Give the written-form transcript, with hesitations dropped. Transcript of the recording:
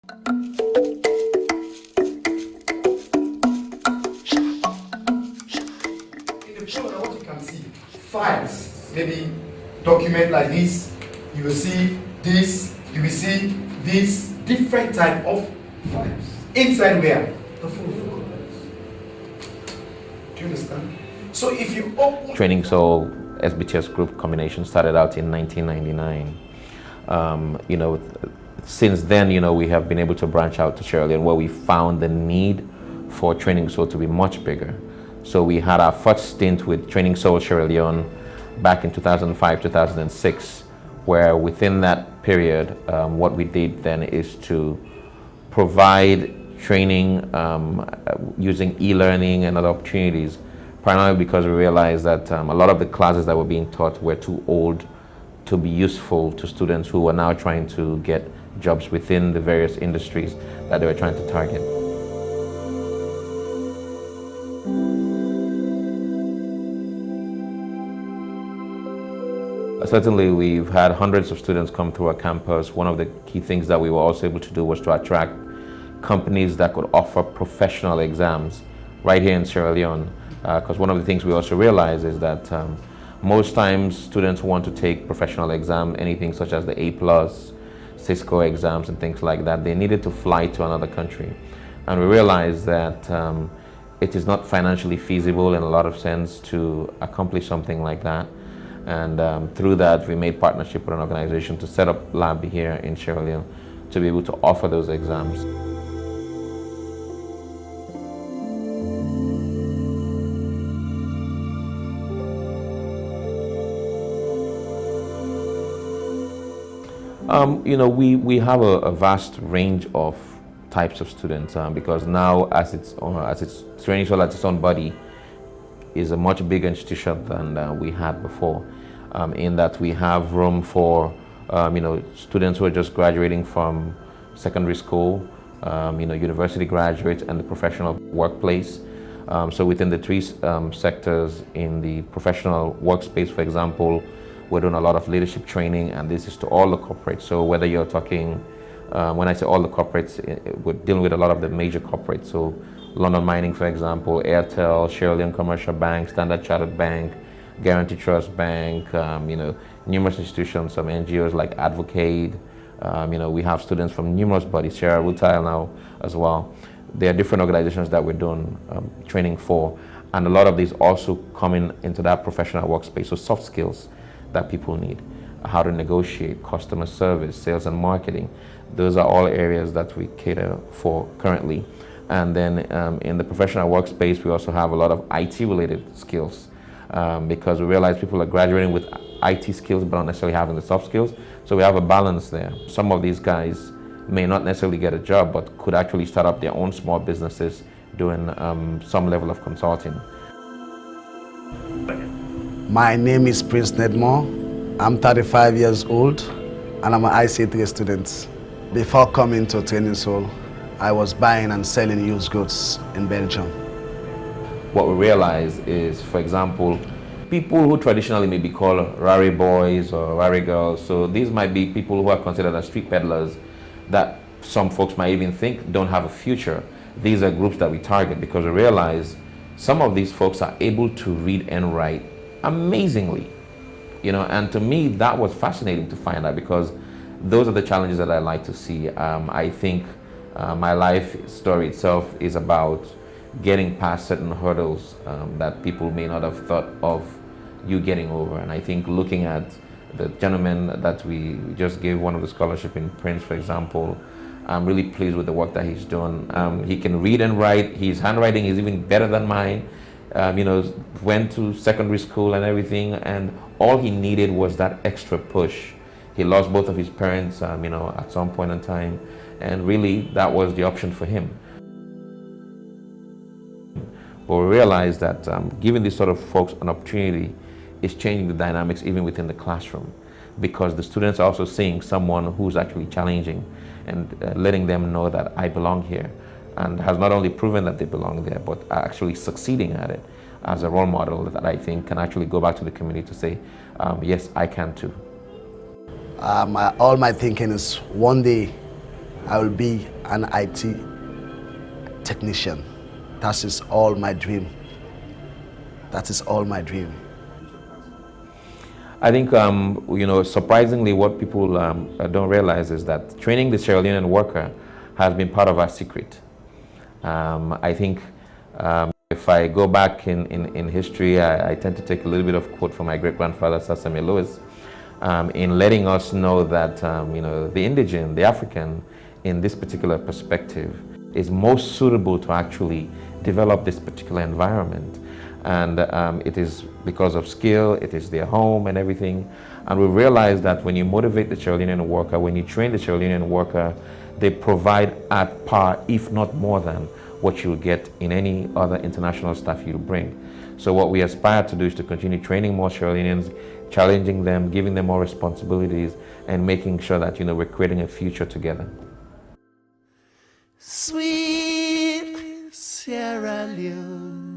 What you can see, files, maybe document like this, you will see this, you will see this different type of files. Inside where? The phone. Do you understand? So if you open TrainingSol SBTS group combination started out in 1999. Since then, we have been able to branch out to Sierra Leone, where we found the need for TrainingSol to be much bigger. So we had our first stint with TrainingSol Sierra Leone back in 2005, 2006, where within that period, what we did then is to provide training using e-learning and other opportunities, primarily because we realized that a lot of the classes that were being taught were too old to be useful to students who were now trying to get jobs within the various industries that they were trying to target. Certainly, we've had hundreds of students come through our campus. One of the key things that we were also able to do was to attract companies that could offer professional exams right here in Sierra Leone. Because one of the things we also realize is that most times students want to take professional exam, anything such as the A+, Cisco exams and things like that. They needed to fly to another country. And we realized that it is not financially feasible in a lot of sense to accomplish something like that. And through that, we made partnership with an organization to set up lab here in Sierra Leone to be able to offer those exams. We have a vast range of types of students because now, as it's TrainingSol as its own body, is a much bigger institution than we had before. In that we have room for students who are just graduating from secondary school, university graduates, and the professional workplace. So within the three sectors in the professional workspace, for example, we're doing a lot of leadership training, and this is to all the corporates. So whether you're talking, when I say all the corporates, we're dealing with a lot of the major corporates. So London Mining, for example, Airtel, Sierra Leone Commercial Bank, Standard Chartered Bank, Guarantee Trust Bank, numerous institutions, some NGOs like Advocate. We have students from numerous bodies, Sierra Rutile now as well. There are different organizations that we're doing training for, and a lot of these also coming into that professional workspace. So soft skills that people need, how to negotiate, customer service, sales and marketing. Those are all areas that we cater for currently. And then in the professional workspace, we also have a lot of IT-related skills because we realize people are graduating with IT skills but not necessarily having the soft skills. So we have a balance there. Some of these guys may not necessarily get a job but could actually start up their own small businesses doing some level of consulting. My name is Prince Nedmore. I'm 35 years old and I'm an IC3 student. Before coming to TrainingSol, I was buying and selling used goods in Belgium. What we realize is, for example, people who traditionally may be called Rari boys or Rari girls, so these might be people who are considered as street peddlers that some folks might even think don't have a future. These are groups that we target because we realize some of these folks are able to read and write amazingly, and to me that was fascinating to find out because those are the challenges that I like to see. I think my life story itself is about getting past certain hurdles that people may not have thought of you getting over. And I think looking at the gentleman that we just gave one of the scholarship in Prince, for example, I'm really pleased with the work that he's doing. He can read and write. His handwriting is even better than mine. Went to secondary school and everything, and all he needed was that extra push. He lost both of his parents, at some point in time, and really that was the option for him. But we realized that giving these sort of folks an opportunity is changing the dynamics even within the classroom, because the students are also seeing someone who's actually challenging and letting them know that I belong here, and has not only proven that they belong there, but are actually succeeding at it as a role model that I think can actually go back to the community to say, yes, I can too. All my thinking is one day I will be an IT technician. That is all my dream. That is all my dream. I think, surprisingly, what people don't realize is that training the Sierra Leonean worker has been part of our secret. I think if I go back in history, I tend to take a little bit of quote from my great-grandfather, Sir Evelyn Lewis, in letting us know that the indigene, the African, in this particular perspective, is most suitable to actually develop this particular environment. And it is because of skill, it is their home and everything. And we realize that when you motivate the Sierra Leonean worker, when you train the Sierra Leonean worker, they provide at par, if not more than, what you'll get in any other international staff you bring. So what we aspire to do is to continue training more Sierra Leoneans, challenging them, giving them more responsibilities, and making sure that we're creating a future together. Sweet Sierra Leone.